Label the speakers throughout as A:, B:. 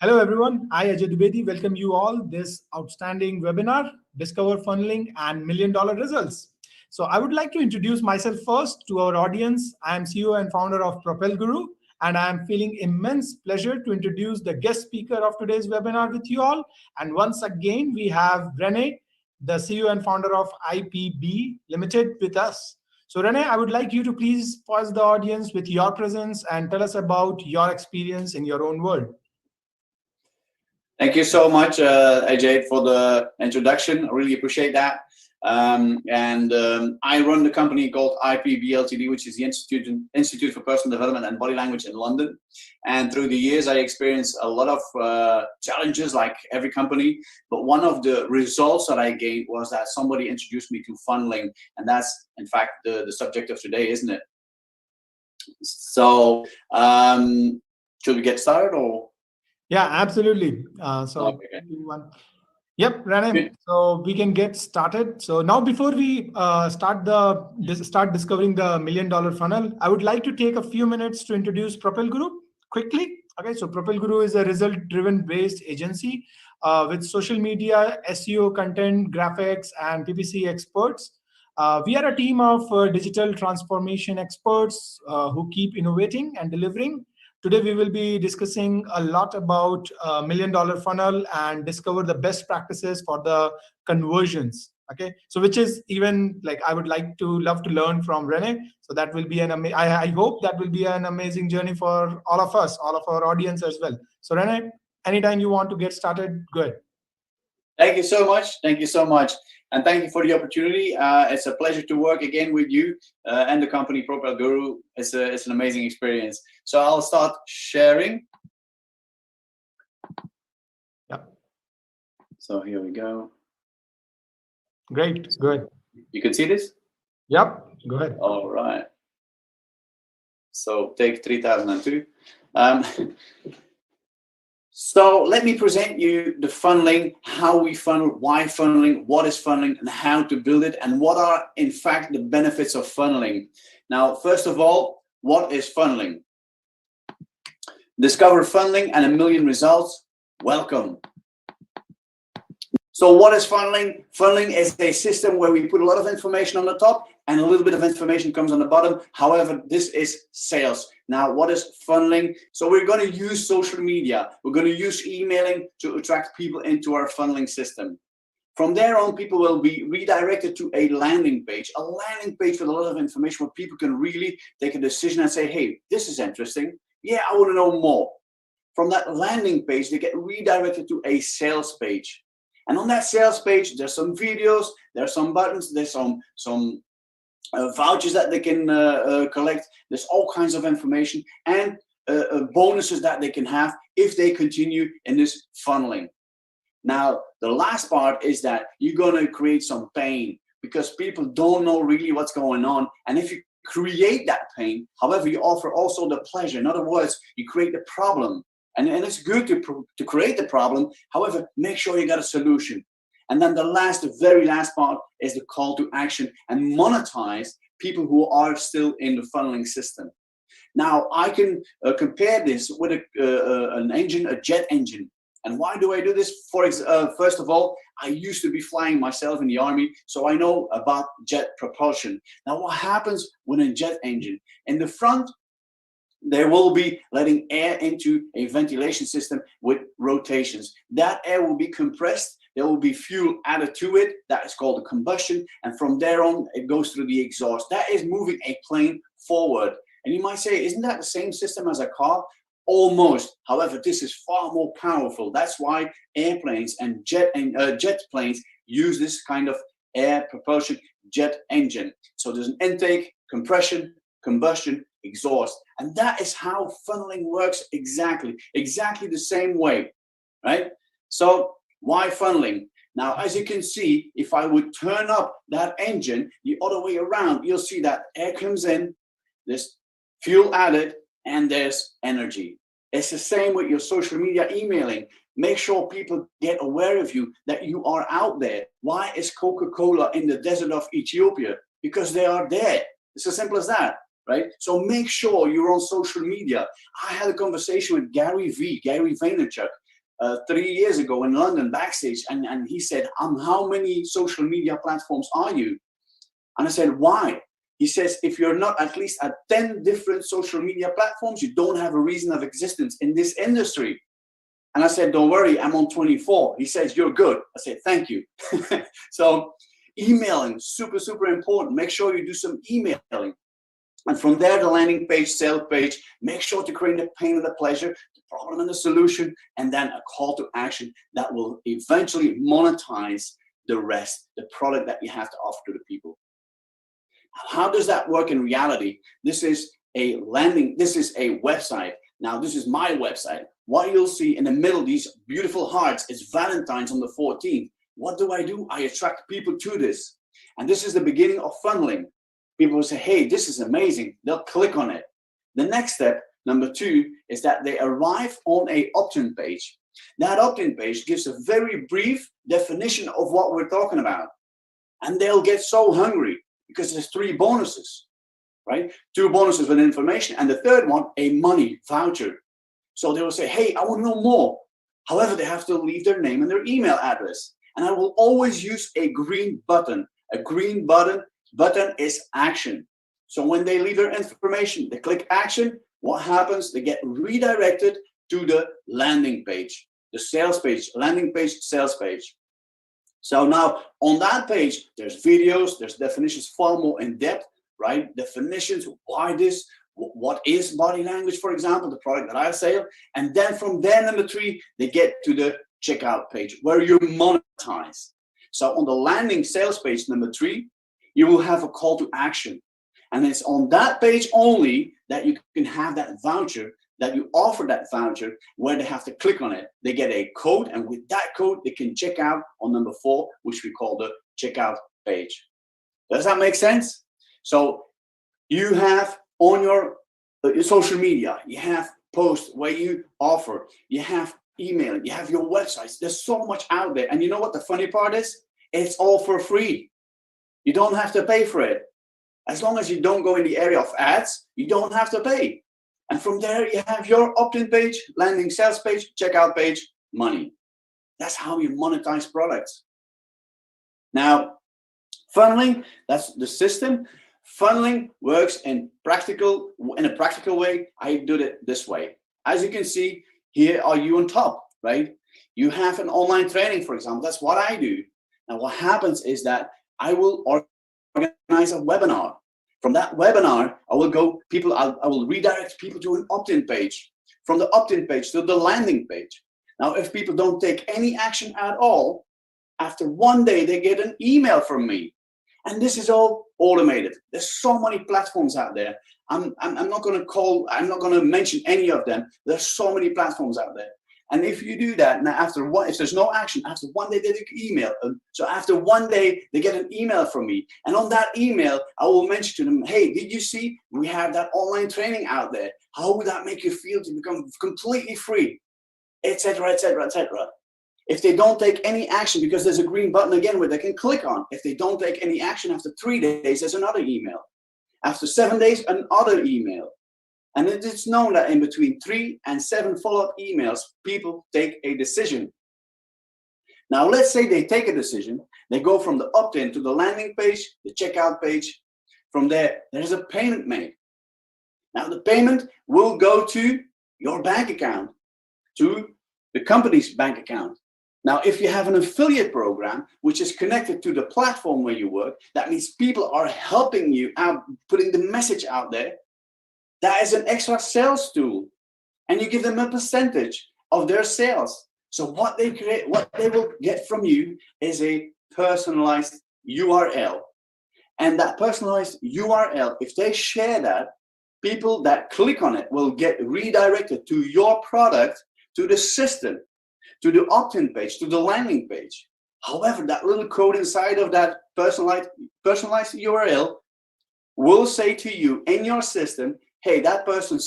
A: Hello everyone, I Ajay Dubedi welcome you all this outstanding webinar, Discover Funneling and Million Dollar Results. So I would like to introduce myself first to our audience. I am CEO and founder of Propel Guru, and I am feeling immense pleasure to introduce the guest speaker of today's webinar with you all. And once again, we have Rene, the CEO and founder of IPB Limited with us. So Rene, I would like you to please pause the audience with your presence and tell us about your experience in your own world.
B: Thank you so much, Ajay, for the introduction. I really appreciate that. I run the company called IPB Ltd, which is the Institute for Personal Development and Body Language in London. And through the years, I experienced a lot of challenges, like every company. But one of the results that I gained was that somebody introduced me to funneling, and that's in fact the subject of today, isn't it? So, should we get started or?
A: Yeah, absolutely.
B: Okay.
A: Yep, Rene. So we can get started. So now, before we start discovering the $1 million funnel, I would like to take a few minutes to introduce Propel Guru quickly. Okay, so Propel Guru is a result-driven based agency with social media, SEO, content, graphics, and PPC experts. We are a team of digital transformation experts who keep innovating and delivering. Today, we will be discussing a lot about $1 million funnel and discover the best practices for the conversions. Okay, so which is even like I would love to learn from Rene. So that will be I hope that will be an amazing journey for all of us, all of our audience as well. So Rene, anytime you want to get started, go ahead.
B: Thank you so much. Thank you so much. And thank you for the opportunity. It's a pleasure to work again with you and the company Propel Guru. It's an amazing experience. So I'll start sharing.
A: Yep.
B: So here we go.
A: Great. Good.
B: You can see this?
A: Yep. Go ahead.
B: All right. So take 3002. So let me present you the funneling, how we funnel, why funneling, what is funneling, and how to build it, and what are, in fact, the benefits of funneling. Now, first of all, what is funneling? Discover funneling and 1 million results. Welcome. So what is funneling? Funneling is a system where we put a lot of information on the top and a little bit of information comes on the bottom. However, this is sales. Now, what is funneling? So we're going to use social media. We're going to use emailing to attract people into our funneling system. From there on, people will be redirected to a landing page with a lot of information where people can really take a decision and say, hey, this is interesting. Yeah, I want to know more. From that landing page, they get redirected to a sales page. And on that sales page, there's some videos, there's some buttons, there's some vouchers that they can collect. There's all kinds of information and bonuses that they can have if they continue in this funneling. Now, the last part is that you're going to create some pain because people don't know really what's going on. And if you create that pain, however, you offer also the pleasure. In other words, you create the problem. And it's good to create the problem. However, make sure you got a solution. And then the very last part is the call to action and monetize people who are still in the funneling system. Now, I can compare this with an engine, a jet engine. And why do I do this? First of all, I used to be flying myself in the army, so I know about jet propulsion. Now, what happens when a jet engine? In the front, they will be letting air into a ventilation system with rotations. That air will be compressed. There will be fuel added to it. That is called a combustion. And from there on, it goes through the exhaust. That is moving a plane forward. And you might say, isn't that the same system as a car? Almost. However, this is far more powerful. That's why airplanes and jet planes use this kind of air propulsion jet engine. So there's an intake, compression, combustion, exhaust. And that is how funneling works exactly the same way, right? So why funneling? Now, as you can see, if I would turn up that engine the other way around, you'll see that air comes in, there's fuel added, and there's energy. It's the same with your social media emailing. Make sure people get aware of you, that you are out there. Why is Coca-Cola in the desert of Ethiopia? because they are there. It's as simple as that, right? So make sure you're on social media. I had a conversation with Gary Vaynerchuk, 3 years ago in London backstage, and he said, how many social media platforms are you? And I said, why? He says, if you're not at least at 10 different social media platforms, you don't have a reason of existence in this industry. And I said, don't worry, I'm on 24. He says, you're good. I said, thank you. So emailing, super, super important. Make sure you do some emailing. And from there, the landing page, sales page, make sure to create the pain and the pleasure, the problem and the solution, and then a call to action that will eventually monetize the rest, the product that you have to offer to the people. How does that work in reality? This is a website. Now, this is my website. What you'll see in the middle, these beautiful hearts, is Valentine's on the 14th. What do? I attract people to this. And this is the beginning of funneling. People will say, hey, this is amazing. They'll click on it. The next step, number 2, is that they arrive on an opt-in page. That opt-in page gives a very brief definition of what we're talking about. And they'll get so hungry because there's 3 bonuses, right? 2 bonuses with information, and the third one, a money voucher. So they will say, hey, I want to know more. However, they have to leave their name and their email address. And I will always use a green button. A green button is action. So when they leave their information, they click action, what happens? They get redirected to the landing page, the sales page, landing page, sales page. So now on that page, there's videos, there's definitions far more in depth, right? Definitions, why this, what is body language, for example, the product that I sell. And then from there, number 3, they get to the checkout page where you monetize. So on the landing sales page, number 3, you will have a call to action. And it's on that page only that you can have that voucher, that you offer that voucher, where they have to click on it. They get a code, and with that code, they can check out on number 4, which we call the checkout page. Does that make sense? So you have on your social media, you have posts where you offer, you have email, you have your websites. There's so much out there. And you know what the funny part is? It's all for free. You don't have to pay for it. As long as you don't go in the area of ads, you don't have to pay. And from there, you have your opt-in page, landing sales page, checkout page, money. That's how you monetize products. Now, funneling, that's the system. Funneling works in a practical way. I do it this way. As you can see, here are you on top, right? You have an online training, for example. That's what I do. Now, what happens is that I will organize a webinar. From that webinar, I will redirect people to an opt-in page. From the opt-in page to the landing page. Now, if people don't take any action at all, after 1 day, they get an email from me. And this is all automated. There's so many platforms out there. I'm not going to mention any of them. There's so many platforms out there. And if you do that, now if there's no action, after 1 day, they get an email. So after 1 day, they get an email from me. And on that email, I will mention to them, hey, did you see we have that online training out there? How would that make you feel to become completely free? Etc., etc., etc. If they don't take any action, because there's a green button again where they can click on. If they don't take any action, after 3 days, there's another email. After 7 days, another email. And it is known that in between 3 and 7 follow-up emails, people take a decision. Now, let's say they take a decision. They go from the opt-in to the landing page, the checkout page. From there, there's a payment made. Now, the payment will go to your bank account, to the company's bank account. Now, if you have an affiliate program, which is connected to the platform where you work, that means people are helping you out, putting the message out there. That is an extra sales tool, and you give them a percentage of their sales. So what they will get from you is a personalized URL. And that personalized URL, if they share that, people that click on it will get redirected to your product, to the system, to the opt-in page, to the landing page. However, that little code inside of that personalized URL will say to you in your system, hey, that person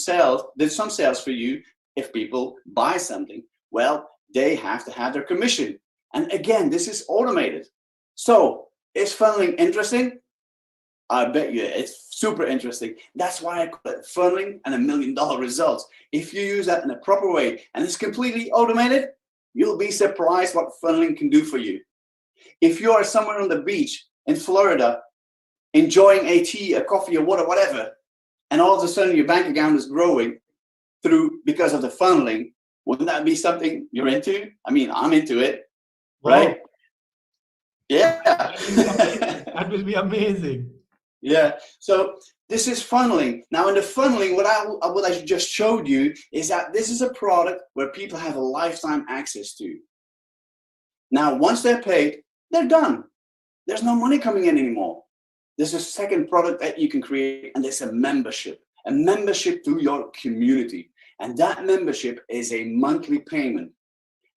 B: did some sales for you. If people buy something, well, they have to have their commission. And again, this is automated. So is funneling interesting? I bet you it's super interesting. That's why I call it funneling and $1 million results. If you use that in a proper way and it's completely automated, you'll be surprised what funneling can do for you. If you are somewhere on the beach in Florida, enjoying a tea, a coffee, or water, whatever, and all of a sudden your bank account is growing because of the funneling, wouldn't that be something you're into? I mean, I'm into it, right?
A: Wow.
B: Yeah.
A: That will be amazing.
B: Yeah. So this is funneling. Now in the funneling, what I just showed you is that this is a product where people have a lifetime access to. Now, once they're paid, they're done. There's no money coming in anymore. There's a second product that you can create, and it's a membership to your community. And that membership is a monthly payment.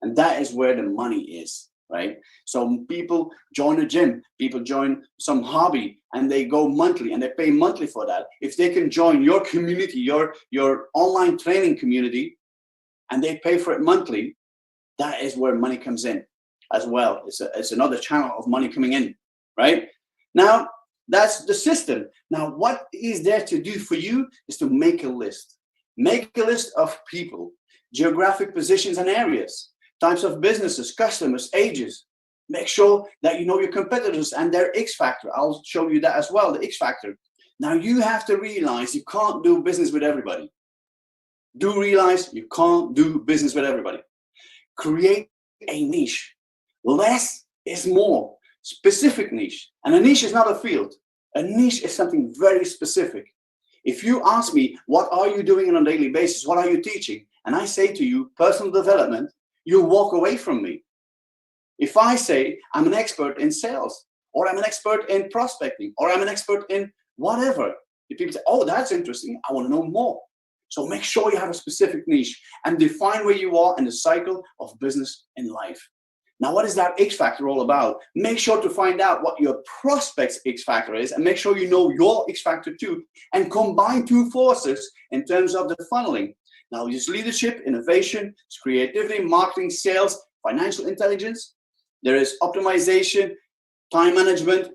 B: And that is where the money is, right? So people join a gym, people join some hobby, and they go monthly and they pay monthly for that. If they can join your community, your online training community, and they pay for it monthly, that is where money comes in as well. It's another channel of money coming in, right? Now, that's the system. Now, what is there to do for you is to make a list. Make a list of people, geographic positions and areas, types of businesses, customers, ages. Make sure that you know your competitors and their X factor. I'll show you that as well, the X factor. Now, you have to realize you can't do business with everybody. Do realize you can't do business with everybody. Create a niche. Less is more. Specific niche. And a niche is not a field. A niche is something very specific. If you ask me, what are you doing on a daily basis? What are you teaching? And I say to you, personal development, you walk away from me. If I say I'm an expert in sales, or I'm an expert in prospecting, or I'm an expert in whatever, if people say, oh, that's interesting, I want to know more. So make sure you have a specific niche and define where you are in the cycle of business in life. Now, what is that X factor all about? Make sure to find out what your prospect's X factor is and make sure you know your X factor too, and combine two forces in terms of the funneling. Now, use leadership, innovation, creativity, marketing, sales, financial intelligence. There is optimization, time management,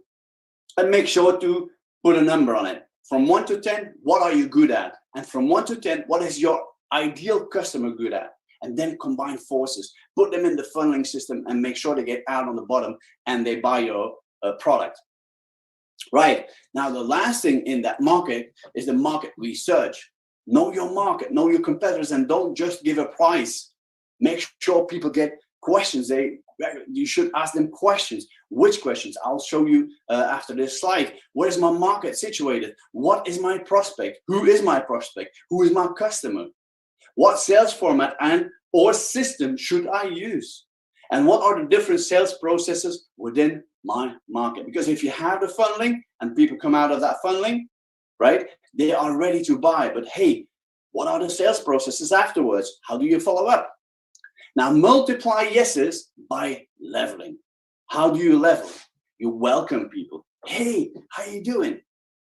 B: and make sure to put a number on it. From 1 to 10, what are you good at? And from 1 to 10, what is your ideal customer good at? And then combine forces, put them in the funneling system and make sure they get out on the bottom and they buy your product. Right. Now, the last thing in that market is the market research. Know your market, know your competitors, and don't just give a price. Make sure people get questions. You should ask them questions. Which questions? I'll show you after this slide. Where is my market situated? What is my prospect? Who is my prospect? Who is my customer? What sales format or system should I use? And what are the different sales processes within my market? Because if you have the funneling and people come out of that funneling, right, they are ready to buy. But hey, what are the sales processes afterwards? How do you follow up? Now, multiply yeses by leveling. How do you level? You welcome people. Hey, how you doing?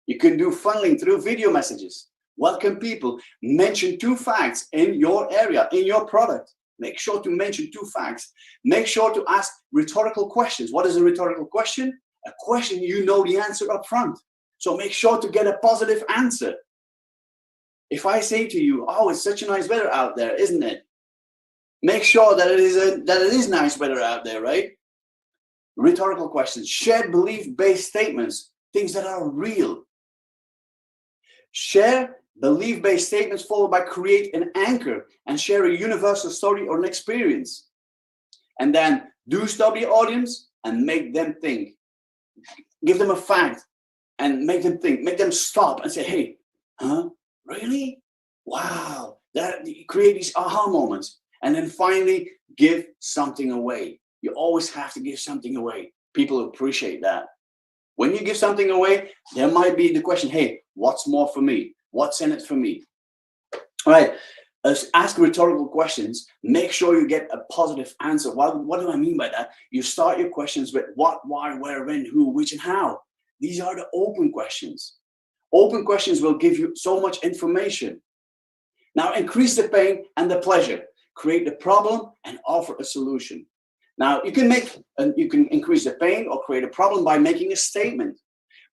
B: You can do funneling through video messages. Welcome people. Mention 2 facts in your area, in your product. Make sure to mention 2 facts. Make sure to ask rhetorical questions. What is a rhetorical question? A question you know the answer up front. So make sure to get a positive answer. If I say to you, oh, it's such a nice weather out there, isn't it? Make sure that it is nice weather out there, right? Rhetorical questions. Share belief-based statements, things that are real. Share belief-based statements followed by create an anchor and share a universal story or an experience. And then do stop your audience and make them think. Give them a fact and make them think. Make them stop and say, hey, huh? Really? Wow. Create these aha moments. And then finally, give something away. You always have to give something away. People appreciate that. When you give something away, there might be the question, hey, what's more for me? What's in it for me? All right, ask rhetorical questions. Make sure you get a positive answer. What do I mean by that? You start your questions with what, why, where, when, who, which, and how. These are the open questions. Open questions will give you so much information. Now, increase the pain and the pleasure. Create the problem and offer a solution. Now, you can increase the pain or create a problem by making a statement.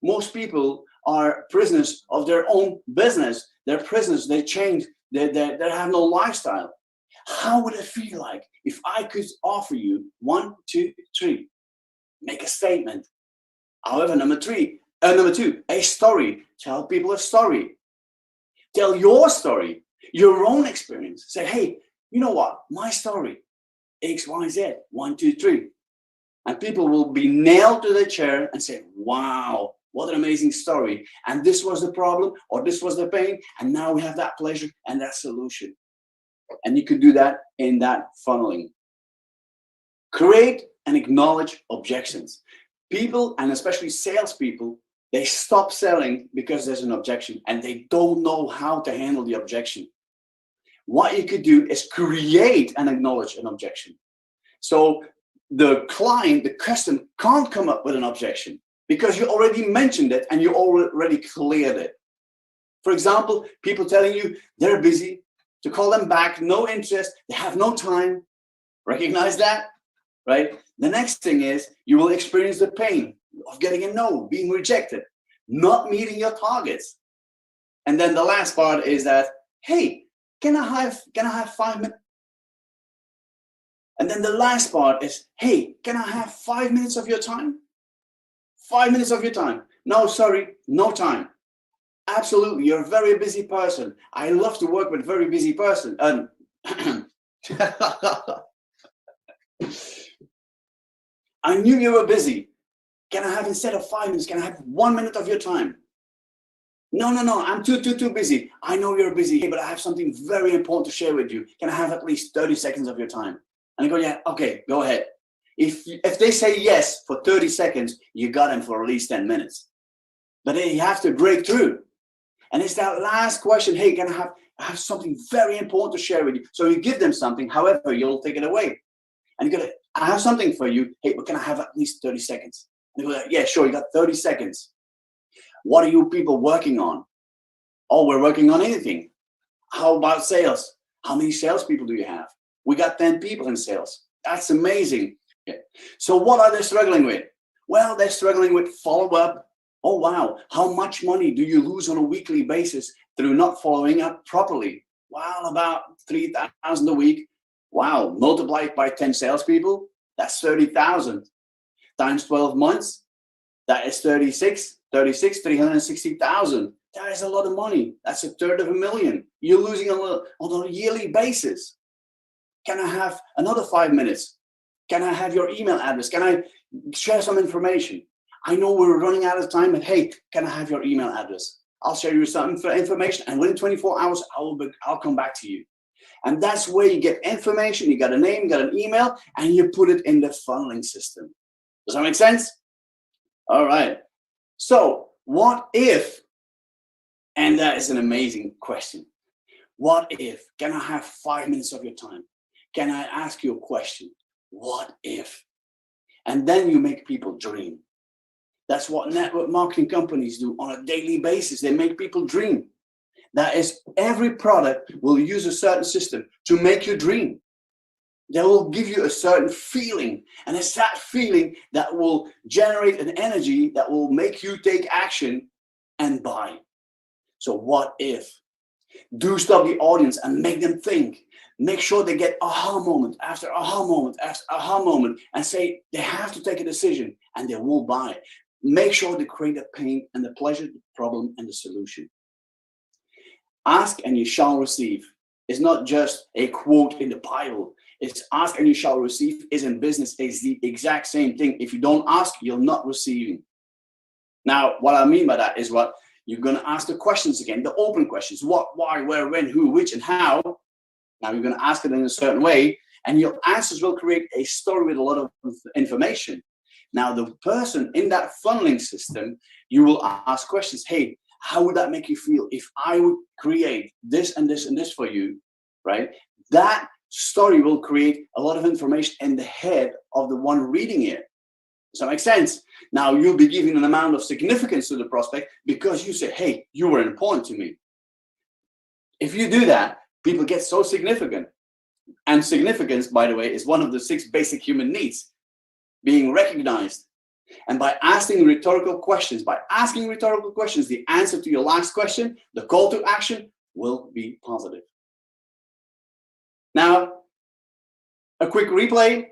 B: Most people are prisoners of their own business. They're prisoners, they change, they have no lifestyle. How would it feel like if I could offer you 1, 2, 3, make a statement. However, number two, a story. Tell people a story. Tell your story, your own experience. Say, hey, you know what? My story, X, Y, Z, 1, 2, 3. And people will be nailed to their chair and say, wow, what an amazing story. And this was the problem, or this was the pain. And now we have that pleasure and that solution. And you could do that in that funneling. Create and acknowledge objections. People, and especially salespeople, they stop selling because there's an objection and they don't know how to handle the objection. What you could do is create and acknowledge an objection. So the client, the customer, can't come up with an objection because you already mentioned it and you already cleared it. For example, people telling you they're busy, to call them back, no interest, they have no time. Recognize that, right? The next thing is you will experience the pain of getting a no, being rejected, not meeting your targets. And then the last part is that, hey, can I have 5 minutes? And then the last part is, hey, can I have 5 minutes of your time? 5 minutes of your time. No, sorry, no time. Absolutely, you're a very busy person. I love to work with a very busy person. I knew you were busy. Can I have, instead of 5 minutes, can I have 1 minute of your time? No, I'm too busy. I know you're busy, but I have something very important to share with you. Can I have at least 30 seconds of your time? And I go, yeah, okay, go ahead. If they say yes for 30 seconds, you got them for at least 10 minutes. But then you have to break through. And it's that last question, hey, can I have something very important to share with you? So you give them something, however, you'll take it away. And you go, I have something for you. Hey, but can I have at least 30 seconds? And they go, yeah, sure, you got 30 seconds. What are you people working on? Oh, we're working on anything. How about sales? How many salespeople do you have? We got 10 people in sales. That's amazing. Yeah. So what are they struggling with? Well, they're struggling with follow-up. Oh, wow. How much money do you lose on a weekly basis through not following up properly? Well, about 3,000 a week. Wow. Multiply it by 10 salespeople. That's 30,000 times 12 months. That is 360,000. That is a lot of money. That's $250,000. You're losing on a yearly basis. Can I have another 5 minutes? Can I have your email address? Can I share some information? I know we're running out of time, but hey, can I have your email address? I'll share you some information, and within 24 hours, I'll come back to you. And that's where you get information. You got a name, you got an email, and you put it in the funneling system. Does that make sense? All right. So what if, and that is an amazing question. What if, can I have 5 minutes of your time? Can I ask you a question? What if? And then you make people dream. That's what network marketing companies do on a daily basis. They make people dream. That is, every product will use a certain system to make you dream. They will give you a certain feeling. And it's that feeling that will generate an energy that will make you take action and buy. So what if? Do stop the audience and make them think. Make sure they get aha moment after aha moment after aha moment and say they have to take a decision and they will buy. Make sure they create the pain and the pleasure, the problem and the solution. Ask and you shall receive. It's not just a quote in the Bible. It's ask and you shall receive. Is in business is the exact same thing. If you don't ask, you'll not receive. Now, what I mean by that is what you're going to ask the questions again, the open questions. What, why, where, when, who, which, and how. Now you're going to ask it in a certain way, and your answers will create a story with a lot of information. Now, the person in that funneling system, you will ask questions. Hey, how would that make you feel if I would create this and this and this for you, right? That story will create a lot of information in the head of the one reading it. Does that make sense? Now, you'll be giving an amount of significance to the prospect because you say, hey, you were important to me. If you do that, people get so significant. And significance, by the way, is one of the 6 basic human needs. Being recognized. And by asking rhetorical questions, the answer to your last question, the call to action will be positive. Now, a quick replay.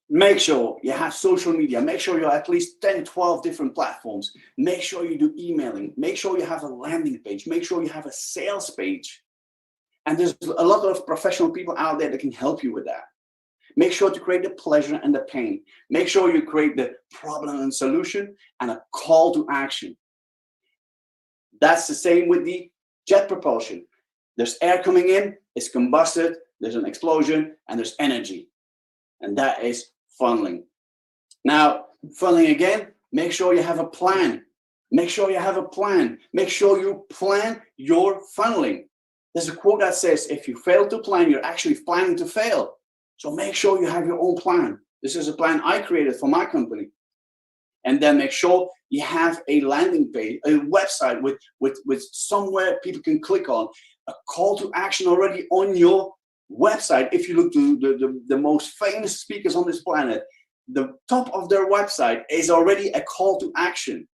B: Make sure you have social media. Make sure you're at least 10, 12 different platforms. Make sure you do emailing. Make sure you have a landing page. Make sure you have a sales page. And there's a lot of professional people out there that can help you with that. Make sure to create the pleasure and the pain. Make sure you create the problem and solution and a call to action. That's the same with the jet propulsion. There's air coming in, it's combusted, there's an explosion, and there's energy. And that is funneling. Now, funneling again, make sure you have a plan. Make sure you have a plan. Make sure you plan your funneling. There's a quote that says, if you fail to plan, you're actually planning to fail. So make sure you have your own plan. This is a plan I created for my company. And then make sure you have a landing page, a website with somewhere people can click on, a call to action already on your website. If you look to the most famous speakers on this planet, the top of their website is already a call to action.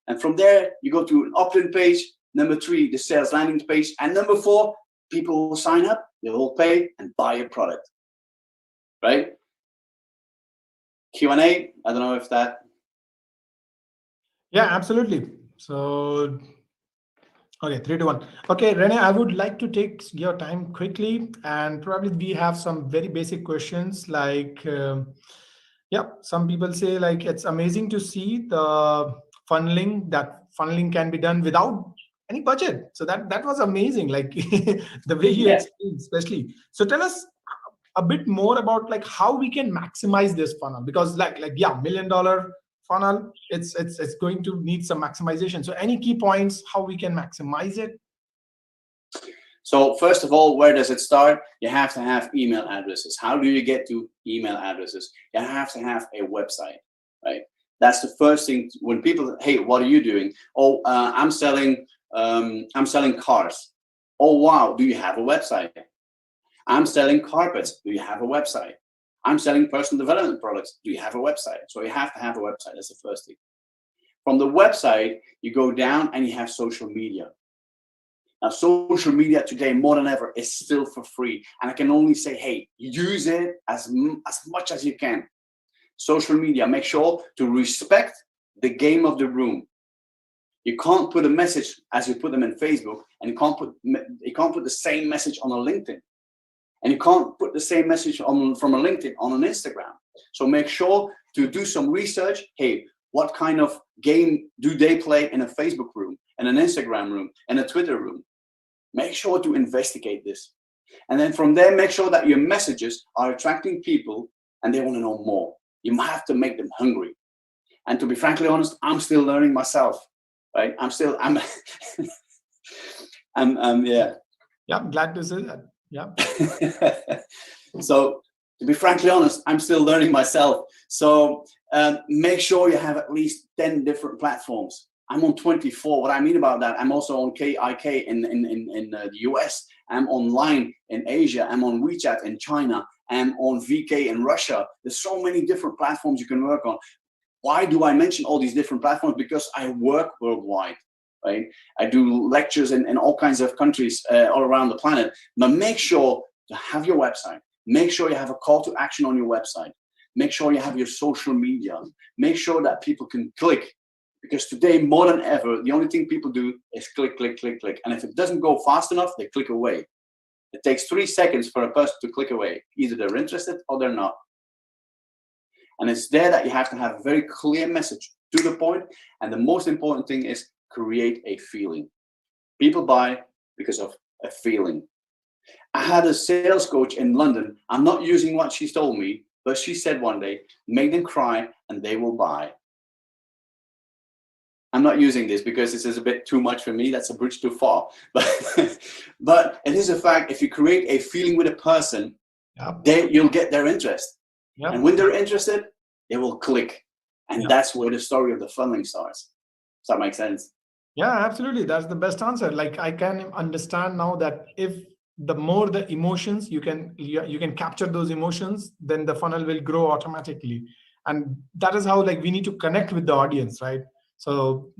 B: And from there, you go to an opt-in page. Number 3, the sales landing page. And number 4, people will sign up, they will pay and buy your product. Right? Q&A, I don't know if that.
A: Yeah, absolutely. So, okay, 3 to 1. Okay, Rene, I would like to take your time quickly, and probably we have some very basic questions like, some people say like, it's amazing to see the funneling, that funneling can be done without any budget. So that was amazing, like the way you explained, especially. So tell us a bit more about like how we can maximize this funnel, because $1 million funnel, it's going to need some maximization. So any key points how we can maximize it?
B: So first of all, where does it start? You have to have email addresses. How do you get to email addresses? You have to have a website, right? That's the first thing. When people, hey, what are you doing? Oh, I'm selling cars. Oh, wow, do you have a website? I'm selling carpets. Do you have a website? I'm selling personal development products. Do you have a website? So you have to have a website. That's the first thing. From the website, you go down and you have social media. Now, social media today, more than ever, is still for free. And I can only say, hey, use it as much as you can. Social media, make sure to respect the game of the room. You can't put a message as you put them in Facebook, and you can't put the same message on a LinkedIn. And you can't put the same message from a LinkedIn on an Instagram. So make sure to do some research. Hey, what kind of game do they play in a Facebook room, in an Instagram room, in a Twitter room? Make sure to investigate this. And then from there, make sure that your messages are attracting people and they want to know more. You have to make them hungry. And to be frankly honest, I'm still learning myself, right? Yeah.
A: Yeah, I'm glad to see that. Yeah.
B: So to be frankly honest, I'm still learning myself. So make sure you have at least 10 different platforms. I'm on 24. What I mean about that, I'm also on KIK in the US. I'm online in Asia. I'm on WeChat in China. I'm on VK in Russia. There's so many different platforms you can work on. Why do I mention all these different platforms? Because I work worldwide. Right? I do lectures in all kinds of countries all around the planet. But make sure to have your website. Make sure you have a call to action on your website. Make sure you have your social media. Make sure that people can click. Because today, more than ever, the only thing people do is click, click, click, click. And if it doesn't go fast enough, they click away. It takes 3 seconds for a person to click away. Either they're interested or they're not. And it's there that you have to have a very clear message to the point. And the most important thing is create a feeling. People buy because of a feeling. I had a sales coach in London. I'm not using what she told me, but she said one day, make them cry and they will buy. I'm not using this because this is a bit too much for me. That's a bridge too far. But it is a fact. If you create a feeling with a person, you'll get their interest. Yep. And when they're interested, they will click. And that's where the story of the funneling starts. Does that make sense?
A: Yeah, absolutely. That's the best answer. Like I can understand now that if the more the emotions you can capture those emotions, then the funnel will grow automatically. And that is how like we need to connect with the audience, right? So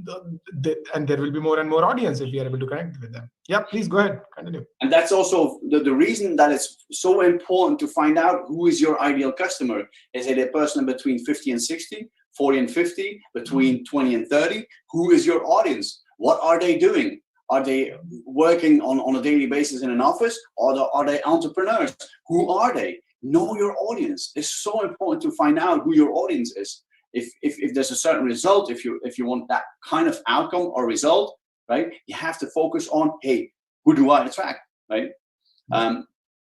A: and there will be more and more audience if we are able to connect with them. Yeah, please go ahead, continue.
B: And that's also the reason that it's so important to find out who is your ideal customer. Is it a person between 50 and 60, 40 and 50, between 20 and 30? Who is your audience? What are they doing? Are they working on a daily basis in an office, or are they entrepreneurs? Who are they? Know your audience. It's so important to find out who your audience is. If there's a certain result, if you want that kind of outcome or result, right, you have to focus on, hey, who do I attract, right?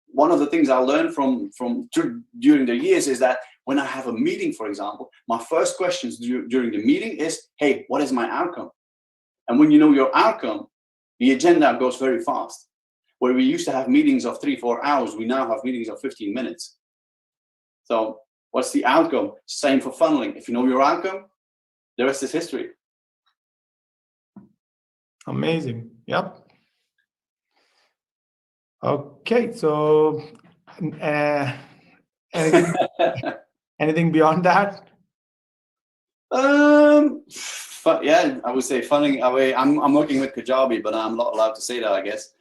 B: One of the things I learned from during the years is that when I have a meeting, for example, my first questions during the meeting is, hey, what is my outcome? And when you know your outcome, the agenda goes very fast. Where we used to have meetings of 3-4 hours, we now have meetings of 15 minutes. So what's the outcome? Same for funneling. If you know your outcome, the rest is history.
A: Amazing. Yep. Okay, so anything beyond that?
B: Yeah, I would say funneling away. I'm working with Kajabi, but I'm not allowed to say that, I guess.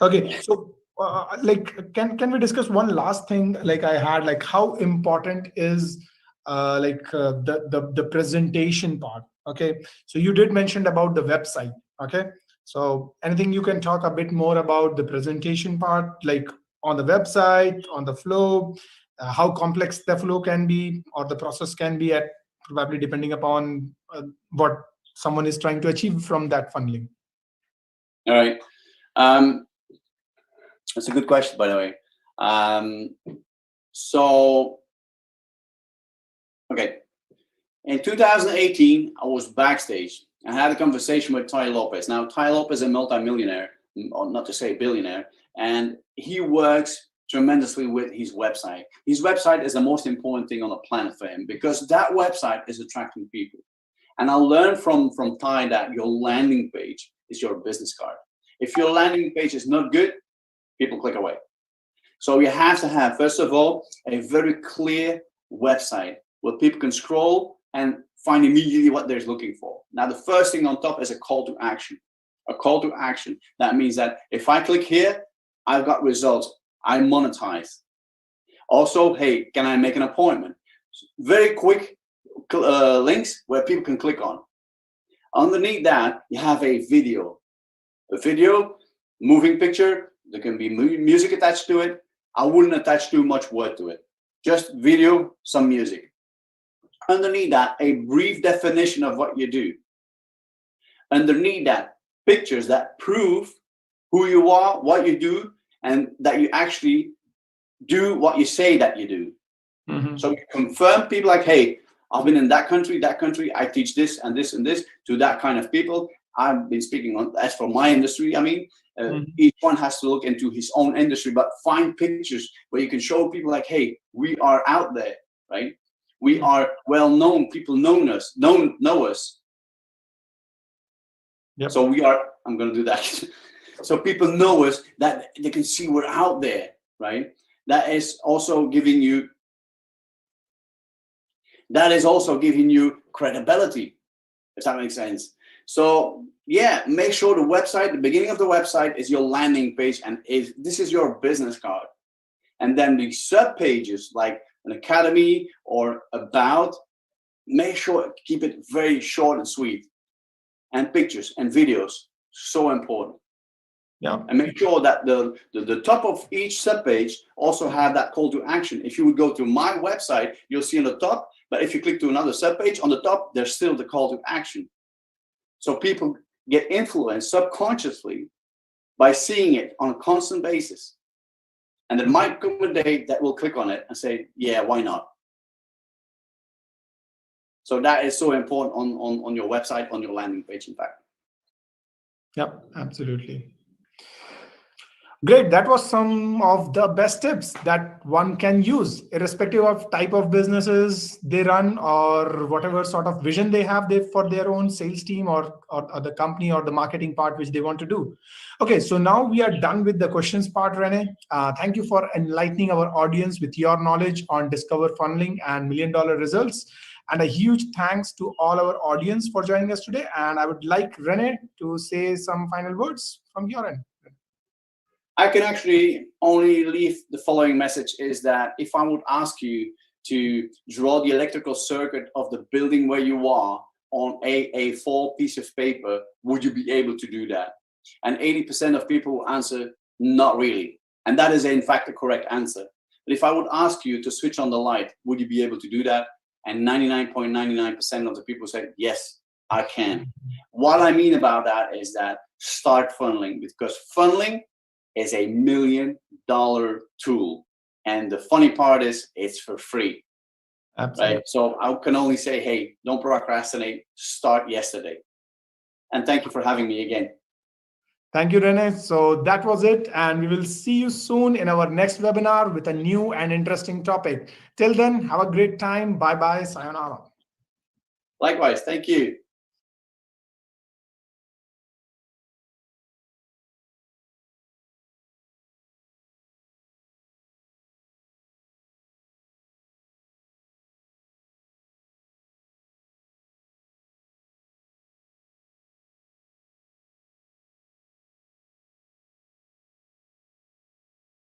A: Okay, so like, can we discuss one last thing? Like I had, like, how important is the presentation part? Okay, so you did mention about the website. Okay, so anything you can talk a bit more about the presentation part, like on the website, on the flow, how complex the flow can be, or the process can be, at probably depending upon what someone is trying to achieve from that funneling.
B: All right. That's a good question, by the way. So, okay. In 2018, I was backstage. I had a conversation with Tai Lopez. Now, Tai Lopez is a multimillionaire, or not to say billionaire, and he works tremendously with his website. His website is the most important thing on the planet for him, because that website is attracting people. And I learned from Tai that your landing page is your business card. If your landing page is not good, people click away. So you have to have, first of all, a very clear website where people can scroll and find immediately what they're looking for. Now, the first thing on top is a call to action. A call to action. That means that if I click here, I've got results. I monetize. Also, hey, can I make an appointment? Very quick links where people can click on. Underneath that, you have a video. A video, moving picture, there can be music attached to it. I wouldn't attach too much word to it. Just video, some music. Underneath that, a brief definition of what you do. Underneath that, pictures that prove who you are, what you do, and that you actually do what you say that you do. Mm-hmm. So you confirm people like, hey, I've been in that country, I teach this and this and this to that kind of people. I've been speaking on, as for my industry, I mean, each one has to look into his own industry, but find pictures where you can show people like, hey, we are out there, right? We are well known. People know us. Yep. So we are, I'm going to do that. So people know us, that they can see we're out there, right? That is also giving you credibility, if that makes sense. So yeah, make sure the website, the beginning of the website is your landing page, and this is your business card. And then the sub pages like an academy or about, make sure keep it very short and sweet. And pictures and videos, so important. Yeah. And make sure that the top of each sub page also have that call to action. If you would go to my website, you'll see on the top, but if you click to another sub page on the top, there's still the call to action. So people get influenced subconsciously by seeing it on a constant basis. And there might come a day that will click on it and say, yeah, why not? So that is so important on your website, on your landing page, in fact.
A: Yep, absolutely. Great. That was some of the best tips that one can use, irrespective of type of businesses they run or whatever sort of vision they have for their own sales team or the company or the marketing part which they want to do. Okay, so now we are done with the questions part, Rene. Thank you for enlightening our audience with your knowledge on Discover Funneling and $1 Million Results. And a huge thanks to all our audience for joining us today. And I would like Rene to say some final words from your end.
B: I can actually only leave the following message is that if I would ask you to draw the electrical circuit of the building where you are on a A4 piece of paper, would you be able to do that? And 80% of people will answer, not really. And that is in fact the correct answer. But if I would ask you to switch on the light, would you be able to do that? And 99.99% of the people say, yes, I can. What I mean about that is that start funneling, because funneling is a $1 million tool. And the funny part is it's for free.
A: Absolutely.
B: Right? So I can only say, hey, don't procrastinate, start yesterday. And thank you for having me again.
A: Thank you, Rene. So that was it. And we will see you soon in our next webinar with a new and interesting topic. Till then, have a great time. Bye-bye. Sayonara.
B: Likewise. Thank you.